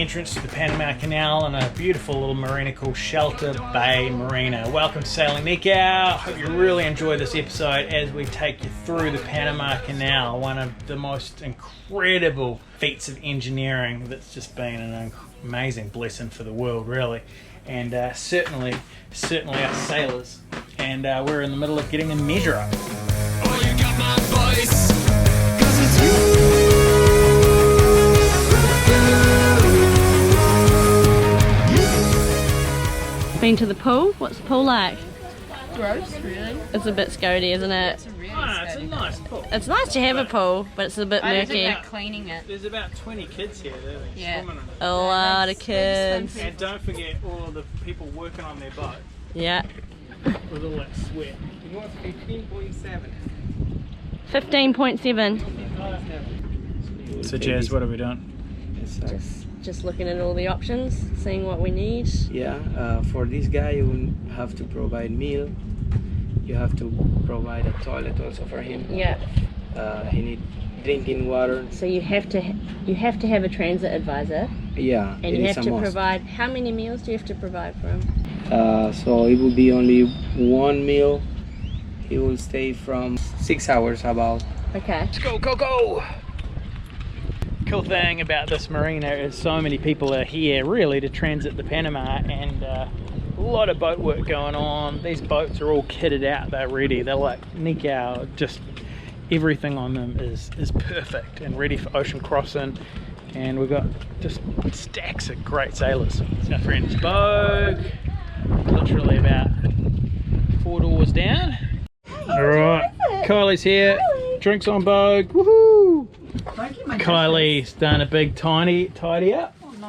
entrance to the Panama Canal on a beautiful little marina called Shelter Bay Marina. Welcome to Sailing Nikau. Hope you really enjoy this episode as we take you through the Panama Canal, one of the most incredible feats of engineering that's just been an amazing blessing for the world, really. And certainly us sailors. And we're in the middle of getting a measure up. Oh, you got my voice, 'cause it's you. Been to the pool? What's the pool like? Gross, really. It's a bit scody, isn't it? It's a really It's a nice pool. It's nice to have a pool, but it's a bit murky. cleaning it. There's about 20 kids here. They're Yeah. swimming in it. A lot of kids. And don't forget all of the people working on their boat Yeah. with all that sweat. It was 15.7. 15.7. So Jazz, what are we doing? Just looking at all the options, seeing what we need. Yeah, for this guy you will have to provide meal. You have to provide a toilet also for him. Yeah. He need drinking water. So you have to have a transit advisor, Yeah, and it you is have a to must. provide. How many meals do you have to provide for him? So it will be only one meal. He will stay from 6 hours about. Okay. Let's go, go, go! Cool thing about this marina is so many people are here really to transit the Panama, and a lot of boat work going on. These boats are all kitted out, they're ready, they're like Nikau, just everything on them is perfect and ready for ocean crossing. And we've got just stacks of great sailors. It's our friend Bogue, literally about 4 doors down. Alright, Kylie's here, drinks on Bogue, woohoo! Kylie's done a big tidy up. Oh no.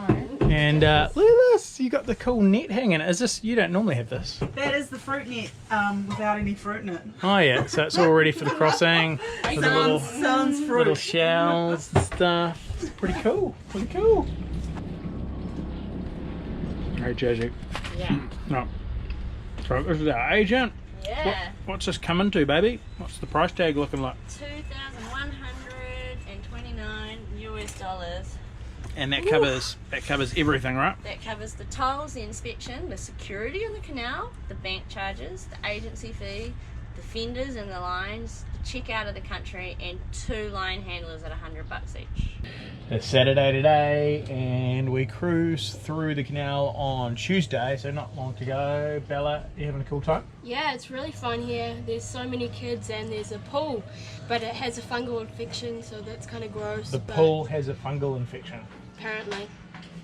And look at this, you got the cool net hanging. Is this, you don't normally have this? That is the fruit net without any fruit in it. Oh yeah, so it's all ready for the crossing. With the little Fruit. shells and stuff. It's pretty cool, pretty cool. Hey Jaji. Yeah. No. So this is our agent. Yeah. What's this coming to, baby? What's the price tag looking like? $2,129 US. And that covers everything, right? That covers the tolls, the inspection, the security on the canal, the bank charges, the agency fee, the fenders and the lines, the check out of the country, and 2 line handlers at $100 each. It's Saturday today, and we cruise through the canal on Tuesday, so not long to go. Bella, you having a cool time? Yeah, it's really fun here. There's so many kids and there's a pool, but it has a fungal infection, so that's kind of gross. The but pool has a fungal infection. apparently.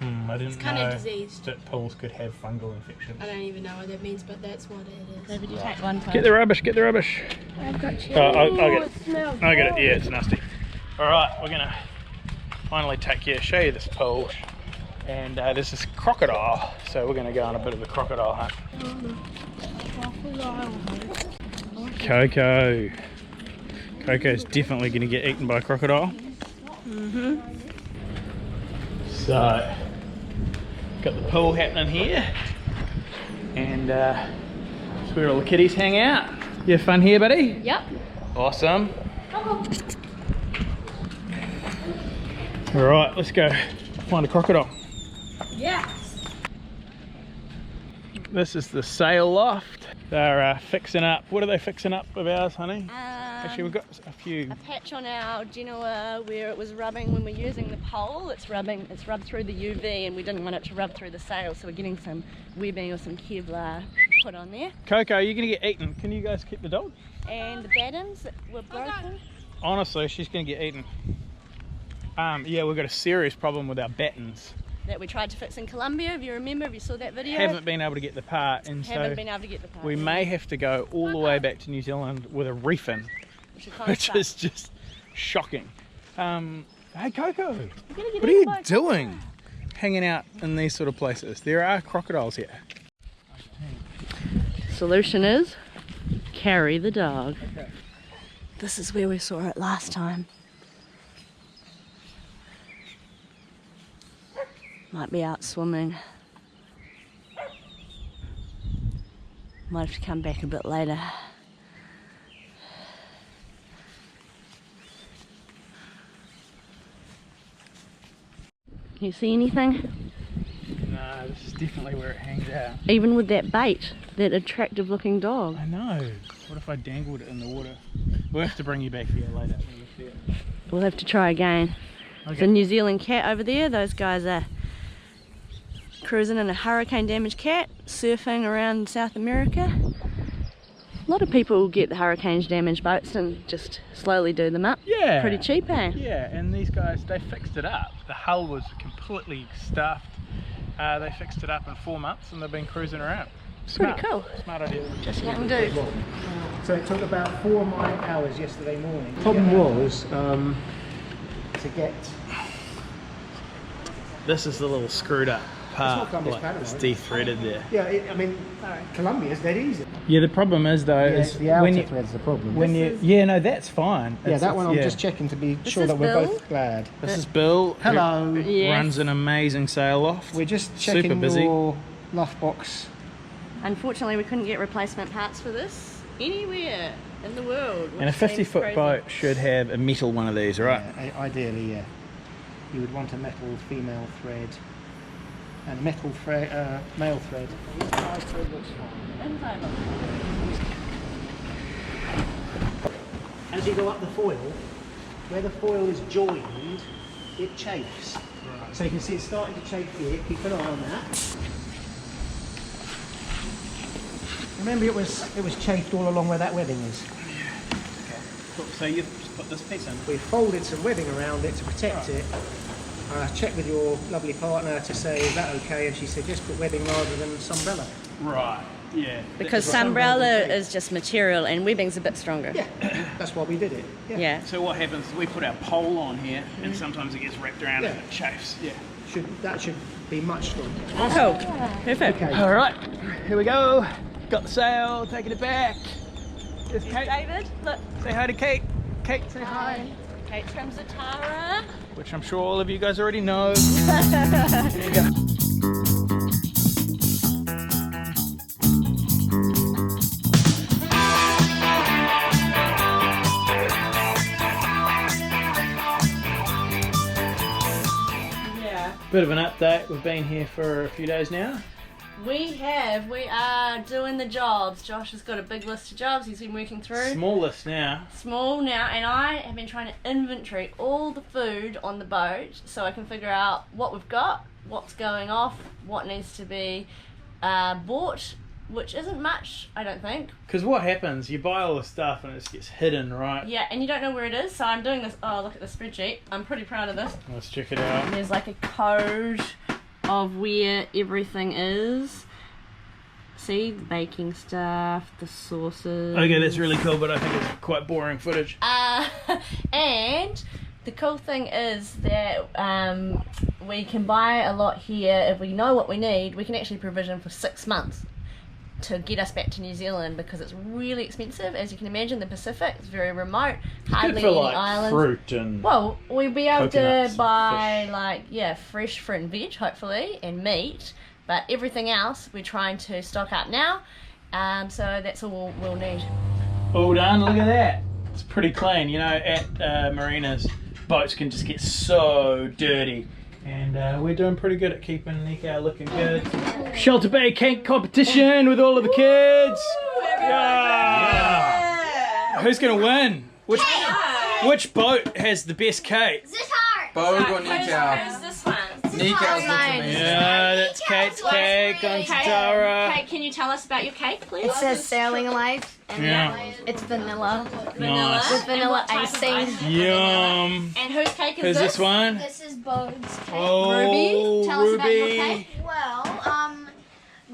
I didn't It's kind know of diseased. that pools could have fungal infections. I don't even know what that means, but that's what it is. Maybe you take one Get the rubbish, get the rubbish. I've got you. I'll get it. It smells I get it, good. yeah, it's nasty. Alright, we're gonna finally show you this pool. And there's this crocodile, so we're gonna go on a bit of a crocodile hunt. Coco's definitely gonna get eaten by a crocodile. So, got the pool happening here. And it's where all the kiddies hang out. You have fun here, buddy? Yep. Awesome. Alright, let's go find a crocodile. Yes. This is the sail loft. They're fixing up. What are they fixing up of ours, honey? Actually, we've got a few. A patch on our Genoa where it was rubbing when we're using the pole. It's rubbed through the UV, and we didn't want it to rub through the sail, so we're getting some webbing or some Kevlar put on there. Coco, you're gonna get eaten. Can you guys keep the dog? And the battens that were broken. Honestly, she's gonna get eaten. Yeah, we've got a serious problem with our battens. That we tried to fix in Colombia, if you remember, if you saw that video. Haven't been able to get the part, and Haven't been able to get the part. we may have to go all the way back to New Zealand with a reef in, which is just shocking. Hey Coco, what are you doing hanging out in these sort of places? There are crocodiles here. Solution is carry the dog. Okay. This is where we saw it last time. Might be out swimming. Might have to come back a bit later. Can you see anything? No, this is definitely where it hangs out. Even with that bait, that attractive looking dog. I know. What if I dangled it in the water? We'll have to bring you back here later. We'll have to try again. There's a New Zealand cat over there. Those guys are cruising in a hurricane damaged cat, surfing around South America. A lot of people get the hurricane damaged boats and just slowly do them up. Yeah. Pretty cheap, eh? Yeah, and these guys, they fixed it up. The hull was completely stuffed. They fixed it up in 4 months and they've been cruising around. Smart. Pretty cool. Smart idea. Just young dude. So it took about 4 hours yesterday morning. The problem was to get... This is the little screwed up part. come this Like, Panama, it's is it? de-threaded there. Yeah, I mean, Colombia's dead easy. Yeah, the problem is though, is the outer when you, thread's the problem. when you, yeah, no, that's fine. Yeah, It's- that one I'm yeah. just checking to be sure is that we're Bill. both glad. This is Bill. who Hello. Yes. Runs an amazing sail loft. We're just Super checking busy. your loft box. Unfortunately, we couldn't get replacement parts for this anywhere in the world. And a which seems 50-foot crazy. boat should have a metal one of these, right? Yeah, ideally, yeah. You would want a metal female thread and metal thread, male thread. Inside thread looks fine. Inside look. As you go up the foil, where the foil is joined, it chafes. So you can see it's starting to chafe here. Keep an eye on that. Remember, it was chafed all along where that webbing is. Cool. So you've just put this piece in. We folded some webbing around it to protect it. I checked with your lovely partner to say, is that okay? And she said, just put webbing rather than sunbrella. Right. Yeah. Because sunbrella is just material and webbing's a bit stronger. Yeah, that's why we did it. Yeah. So what happens is we put our pole on here, and sometimes it gets wrapped around and it chafes. Yeah. That should be much stronger. Cool. Perfect. Okay. All right. Here we go. Got the sail. Taking it back. There's Kate. David, look. Say hi to Kate. Kate, say hi. Kate from Zatara. Which I'm sure all of you guys already know. There you go. Bit of an update. We've been here for a few days now. We are doing the jobs. Josh has got a big list of jobs he's been working through. Smallest now. Small now, and I have been trying to inventory all the food on the boat so I can figure out what we've got, what's going off, what needs to be bought, which isn't much, I don't think. Because what happens, you buy all the stuff and it just gets hidden, right? Yeah, and you don't know where it is, so I'm doing this. Oh, look at the spreadsheet. I'm pretty proud of this. Let's check it out. There's like a code of where everything is. See, the baking stuff, the sauces. Okay, that's really cool, but I think it's quite boring footage. And the cool thing is that we can buy a lot here. If we know what we need, we can actually provision for 6 months to get us back to New Zealand, because it's really expensive. As you can imagine, the Pacific is very remote, hardly Good for any like islands. fruit and Well, we'll be able coconuts, to buy fish. fresh fruit and veg, hopefully, and meat. But everything else, we're trying to stock up now. So that's all we'll need. all done. Look at that. It's pretty clean. You know, at marinas, boats can just get so dirty. And we're doing pretty good at keeping Nikau looking good. Shelter Bay cake competition with all of the kids. Yeah. Who's gonna win? Which boat has the best cake? Bogue or Nikau? Who's this one? Nikau's looking amazing. Yeah, that's Kate's cake on Tara. Kate, can you tell us about your cake, please? It says Sailing Life, and Yeah. it's vanilla Nice. with vanilla icing. Yum. And whose cake is Who's this? this one? This is Bogue's cake. Oh, Ruby, tell us about your Ruby. cake. Well,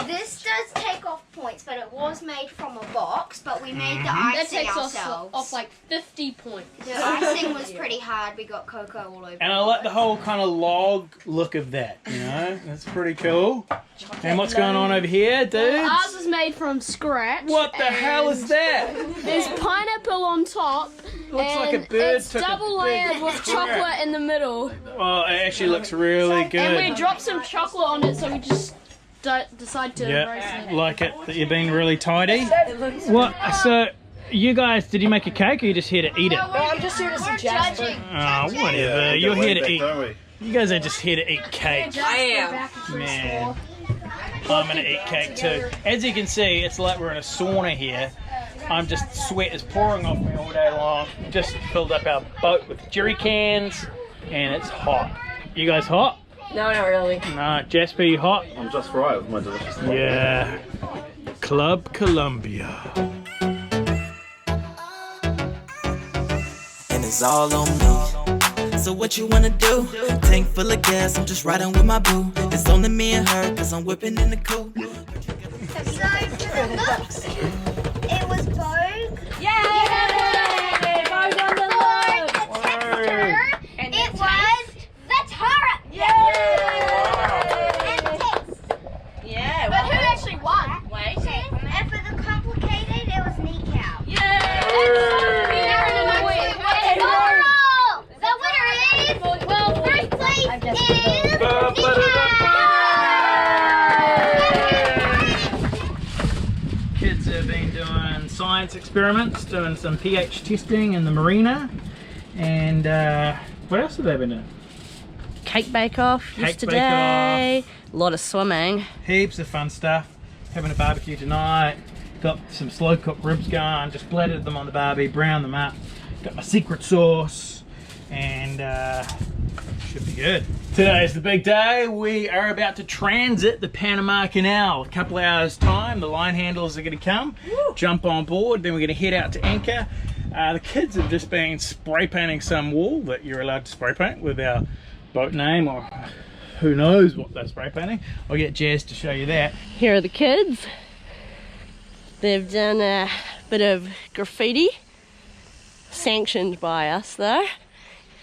this does take off points, but it was made from a box, but we made the That icing takes ourselves. off like 50 points. The icing was pretty hard. We got cocoa all over And I like the whole kind of log look of that, you know? That's pretty cool. And what's going on over here, dudes? Ours is made from scratch. What the hell is that? There's pineapple on top. Looks like a and bird it's took a double big layered with square. chocolate in the middle. Oh, it actually looks really And we good. dropped some chocolate on it, so we just decide to embrace Yeah, it. like it that you've been really tidy. What? So, you guys, did you make a cake or you just here to eat it? I'm just here to suggest. Oh, whatever. You're here to eat. You guys are just here to eat cake. I am. Man. I'm gonna eat cake too. As you can see, it's like we're in a sauna here. I'm just, sweat is pouring off me all day long. Just filled up our boat with jerry cans and it's hot. You guys hot? No, not really. No, Jasper, you hot? I'm just right with my delicious coffee. Yeah. Club Columbia. And it's all on me. So what you wanna do? Tank full of gas, I'm just riding with my boo. It's only me and her, cause I'm whipping in the coupe. So for the looks, it was Vogue. Yay! Vogue on the look. For the texture, And it the was Vatara. And the taste. Yeah. But who actually won? Wait. And for the complicated, it was Nikau. The winner is, well, first place is Kids have been doing science experiments, doing some pH testing in the Marina. And what else have they been doing? Cake bake-off Cake yesterday. A lot of swimming. Heaps of fun stuff. Having a barbecue tonight. Got some slow cooked ribs going. Just blattered them on the barbie, browned them up. Got my secret sauce, and should be good. Today's the big day. We are about to transit the Panama Canal. A couple hours time, the line handlers are going to come, jump on board, then we're going to head out to anchor. The kids have just been spray painting some wall that you're allowed to spray paint with our boat name, or who knows what they're spray painting. I'll get Jazz to show you that. Here are the kids. They've done a bit of graffiti, sanctioned by us though.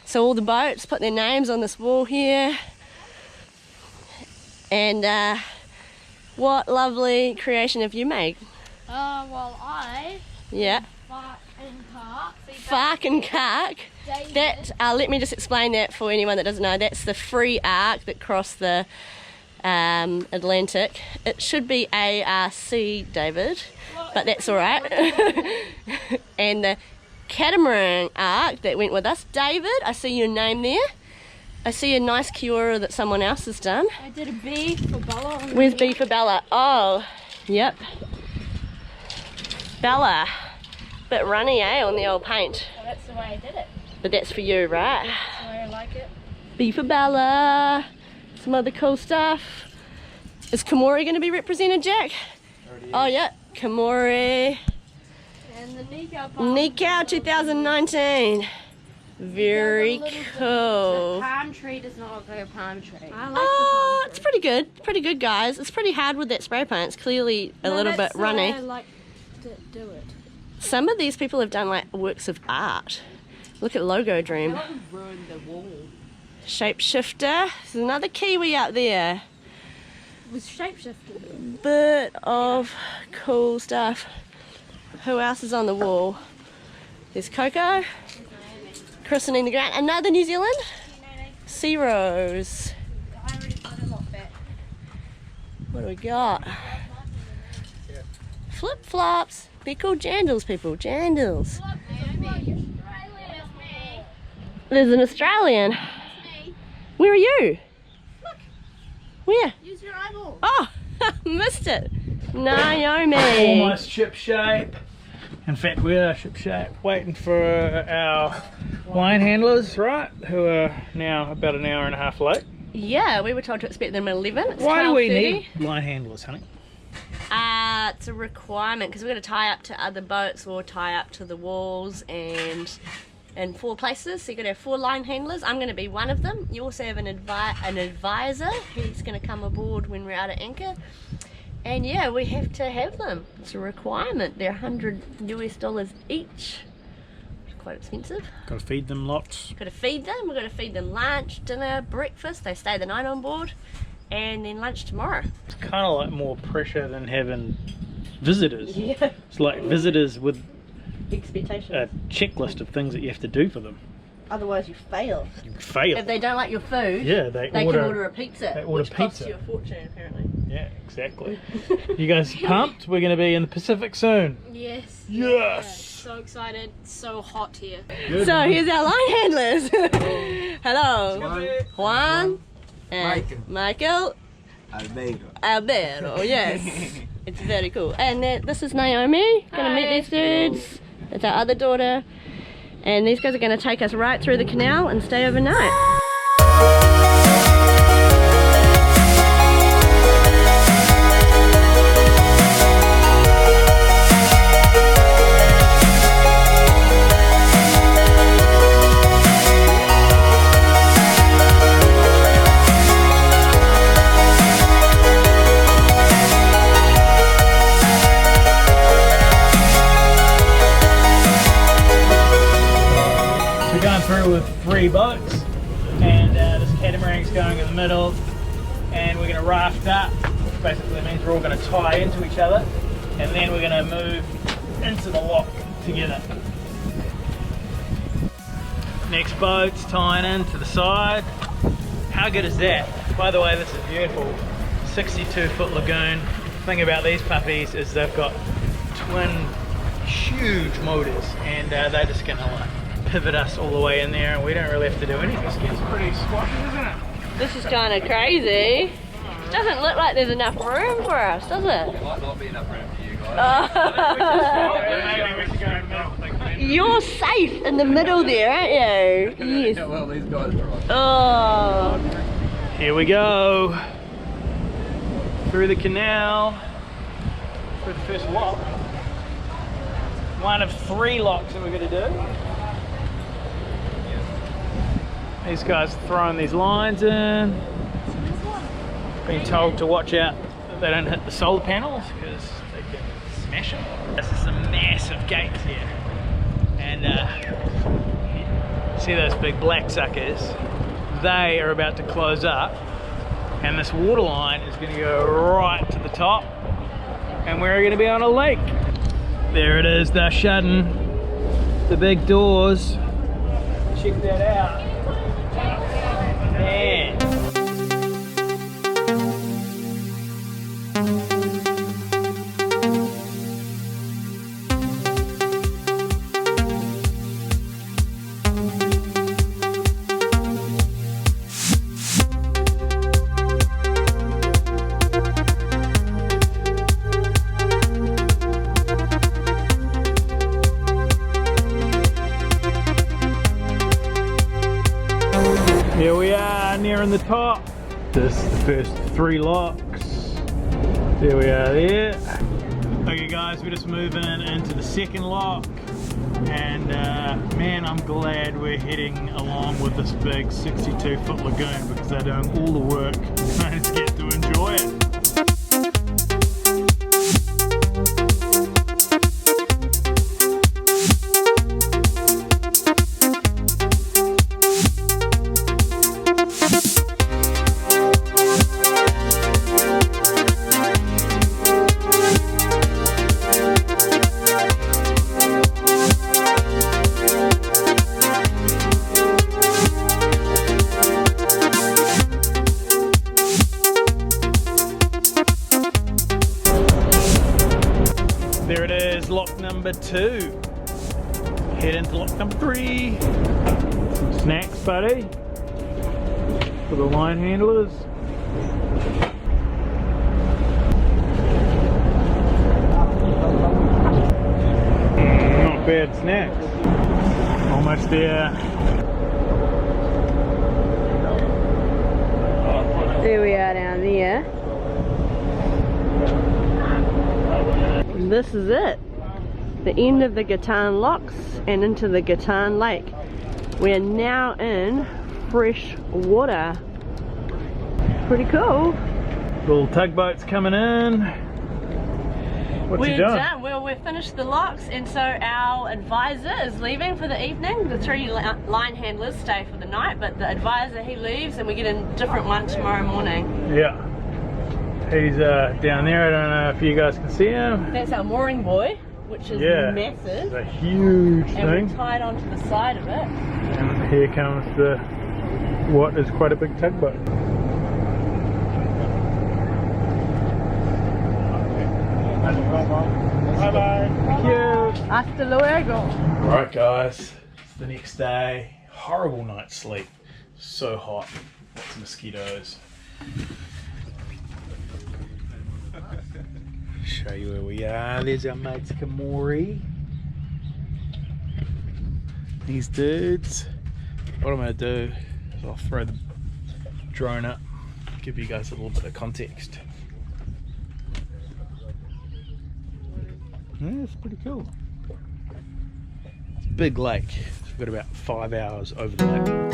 So all the boats put their names on this wall here. And what lovely creation have you made? Well, I Yeah. Fark and Kark. That, let me just explain that for anyone that doesn't know. That's the free arc that crossed the Atlantic. It should be ARC, David, but that's all right. And the catamaran arc that went with us. David, I see your name there. I see a nice Kiora that someone else has done. I did a B for Bella. Where's B for Bella? Oh, yep. Bella. Bit runny, eh, on the old paint. Oh, that's the way I did it. But that's for you, right? That's the way I like it. B for Bella. Some other cool stuff. Is Komori going to be represented, Jack? Oh, yeah. Komori. And the Nikau Nikau 2019. Very cool. The palm tree does not look like a palm tree. I like Oh, it's pretty good. Pretty good, guys. It's pretty hard with that spray paint. It's clearly a little bit runny. I like to do it. Some of these people have done like works of art. Look at Logo Dream. Ruin the wall. Shapeshifter. There's another Kiwi up there. It was shapeshifting. Bit of cool stuff. Who else is on the wall? There's Coco. Christening the ground. Another New Zealand. Sea Rose. What do we got? Flip flops. They're called jandals, people. Jandals. There's an Australian. Where are you? Look. Where? Use your eyeball. Oh, missed it. Naomi. Almost ship shape. In fact, we are ship shape, waiting for our line handlers, right? Who are now about an hour and a half late. Yeah, we were told to expect them at 11. It's Why do we 12:30. need line handlers, honey? It's a requirement because we're going to tie up to other boats or tie up to the walls and in 4 places. So you're going to have 4 line handlers. I'm going to be one of them. You also have an advisor. He's going to come aboard when we're out at anchor. And yeah, we have to have them. It's a requirement. They're $100 US each. It's quite expensive. Got to feed them lots. Got to feed them. We've got to feed them lunch, dinner, breakfast. They stay the night on board. And then lunch tomorrow. It's kind of like more pressure than having visitors. Yeah. It's like visitors with Expectations. a checklist of things that you have to do for them. Otherwise you fail. You fail. If they don't like your food, Yeah, they can order order a pizza, they order which costs pizza. you a fortune apparently. Yeah, exactly. You guys pumped? We're going to be in the Pacific soon. Yes. Yes. So excited. It's so hot here. Good. So here's our line handlers. Hello. Juan and Michael. Albedo, yes. It's very cool. And this is Naomi. Gonna meet these dudes. That's our other daughter. And these guys are gonna take us right through the canal and stay overnight. We're going through with 3 boats, and this catamaran's going in the middle, and we're going to raft up, which basically means we're all going to tie into each other, and then we're going to move into the lock together. Next boat's tying in to the side. How good is that? By the way, this is beautiful. 62-foot lagoon. The thing about these puppies is they've got twin huge motors, and they're just going to like pivot us all the way in there, and we don't really have to do anything. This gets pretty squashy, isn't it? This is kind of crazy. It doesn't look like there's enough room for us, does it? There might not be enough room for you guys. You're safe in the middle there, aren't you? Yes. How well these guys drive. Oh. Here we go. Through the canal. Through the first lock. One of 3 locks that we're going to do. These guys are throwing these lines in. Being told to watch out that they don't hit the solar panels because they can smash them. This is some massive gates here. And see those big black suckers? They are about to close up. And this water line is going to go right to the top. And we're going to be on a lake. There it is, they're shutting the big doors. Check that out. Man. Here we are, nearing the top. This is the first 3 locks. There we are there. Okay guys, we're just moving into the second lock. And man, I'm glad we're heading along with this big 62-foot lagoon because they're doing all the work and I just get to enjoy it. There it is, lock number 2. Head into lock number 3. Some snacks, buddy, for the line handlers. Not bad snacks. Almost there. There we are down there. This is it. The end of the Gatun locks and into the Gatun lake. We are now in fresh water. Pretty cool. Little tugboats coming in. What's he doing? We're done. Well, we've finished the locks, and so our advisor is leaving for the evening. The 3 line handlers stay for the night, but the advisor, he leaves, and we get a different one tomorrow morning. Yeah. He's down there. I don't know if you guys can see him. That's our mooring buoy, which is massive. It's a huge and thing. we're tied onto the side of it. And here comes the what is quite a big tugboat. Bye-bye. Thank you. Hasta luego. Alright guys, it's the next day. Horrible night's sleep. So hot. Lots of mosquitoes. Show you where we are. There's our mates Kamori. These dudes. What I'm going to do is I'll throw the drone up, give you guys a little bit of context. Yeah, it's pretty cool. It's a big lake. We've got about 5 hours over the lake.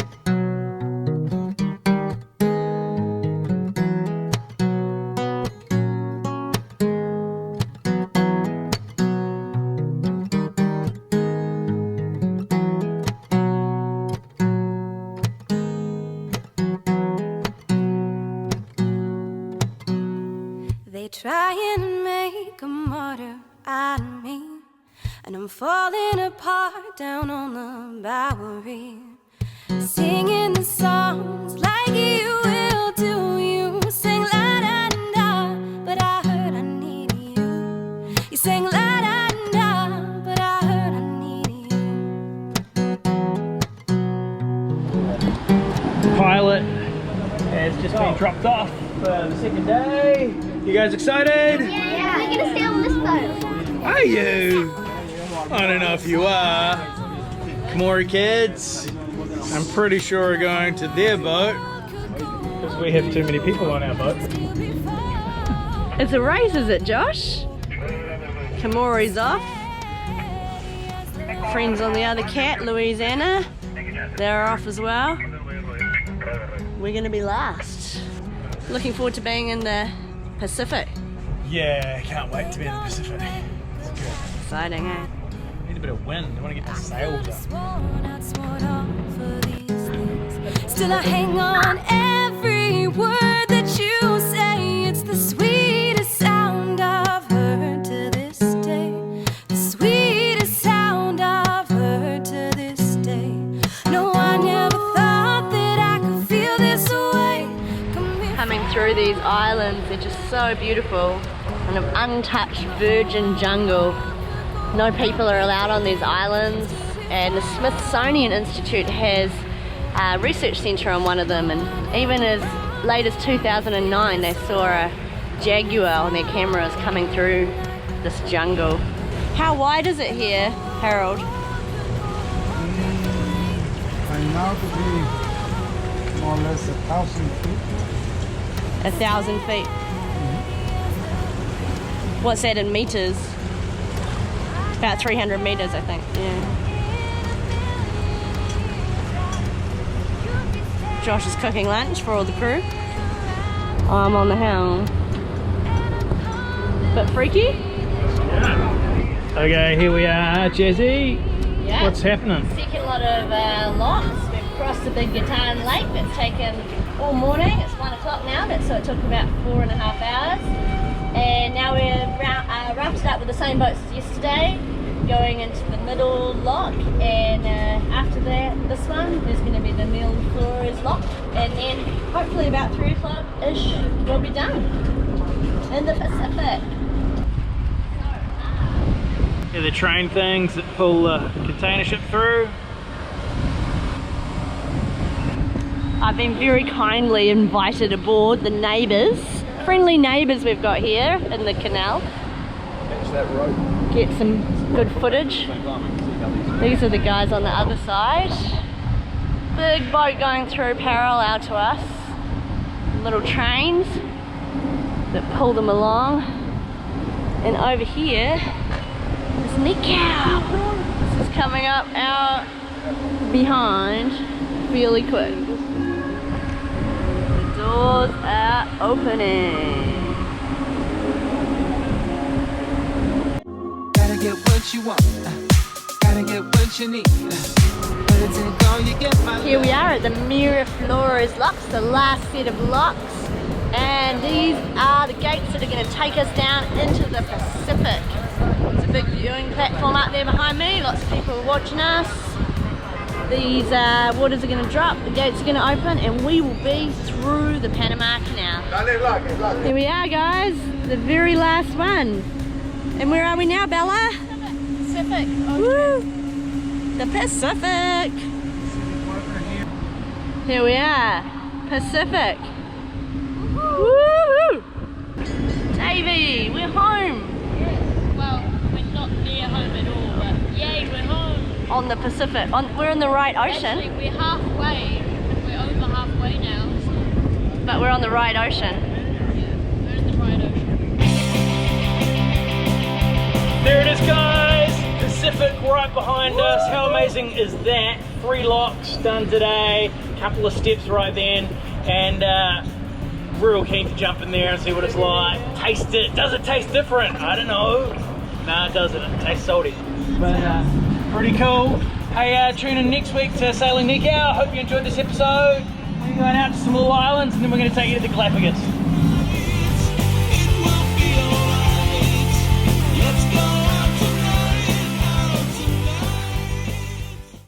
They try and make a martyr out of me, and I'm falling apart down on the Bowery, singing the songs like you will do. You sing la da da, but I heard I needed you. You sang la da da, but I heard I needed you. Pilot has just been dropped off for the second day. You guys excited? Yeah, we're gonna stay on this boat. Are you? I don't know if you are. Kamori kids, I'm pretty sure we're going to their boat because we have too many people on our boat. It's a race, is it, Josh? Kamori's off. Friends on the other cat, Louisiana. They're off as well. We're gonna be last. Looking forward to being in the Pacific. Yeah, can't wait to be in the Pacific. It's good. Exciting, eh? Need a bit of wind. I want to get the sails up. Still I hang on every word that you say. It's the sweetest sound I've heard to this day. The sweetest sound I've heard to this day. No, I never thought that I could feel this way. Coming through these islands, they're just so beautiful. Kind of untouched virgin jungle. No people are allowed on these islands, and the Smithsonian Institute has a research centre on one of them, and even as late as 2009 they saw a jaguar on their cameras coming through this jungle. How wide is it here, Harold? By now to be more or less 1,000 feet. 1,000 feet. What's that in meters? About 300 meters, I think. Yeah. Josh is cooking lunch for all the crew. I'm on the helm. Bit freaky? Okay, here we are, Jazzy. Yeah. What's happening? Second lot of locks. We've crossed the big Gatun lake. That's taken all morning. It's 1 o'clock now, so it took about 4.5 hours. And now we're rafted up with the same boats as yesterday, going into the middle lock, and after that, this one, there's going to be the Mille Flores lock, and then hopefully about 3 o'clock-ish we'll be done in the Pacific. Yeah, the train things that pull the container ship through. I've been very kindly invited aboard the neighbours, friendly neighbours we've got here in the canal. Catch that rope. Get some good footage. These are the guys on the other side. Big boat going through parallel to us. Little trains that pull them along. And over here is Nikau. This is coming up out behind really quick. The doors are opening. Gotta get what you want, gotta get what you need. Here we are at the Mille Flores locks, the last set of locks, and these are the gates that are going to take us down into the Pacific. There's a big viewing platform up there behind me, lots of people are watching us. These waters are going to drop, the gates are going to open, and we will be through the Panama Canal. Here we are, guys, the very last one. And where are we now, Bella? Pacific. Woo! The Pacific. Here we are, Pacific. Woohoo! Davey, we're home. on the Pacific. We're in the right ocean. Actually, we're halfway. We're over halfway now. So. But we're on the right ocean. Yeah, we're in the right ocean. There it is, guys. Pacific right behind us. How amazing is that? 3 locks done today. Couple of steps right then, and real keen to jump in there and see what it's like. Taste it. Does it taste different? I don't know. No, it doesn't. It tastes salty. But pretty cool. Hey, tune in next week to Sailing Nikau. Hope you enjoyed this episode. We're going out to some little islands, and then we're going to take you to the Galapagos.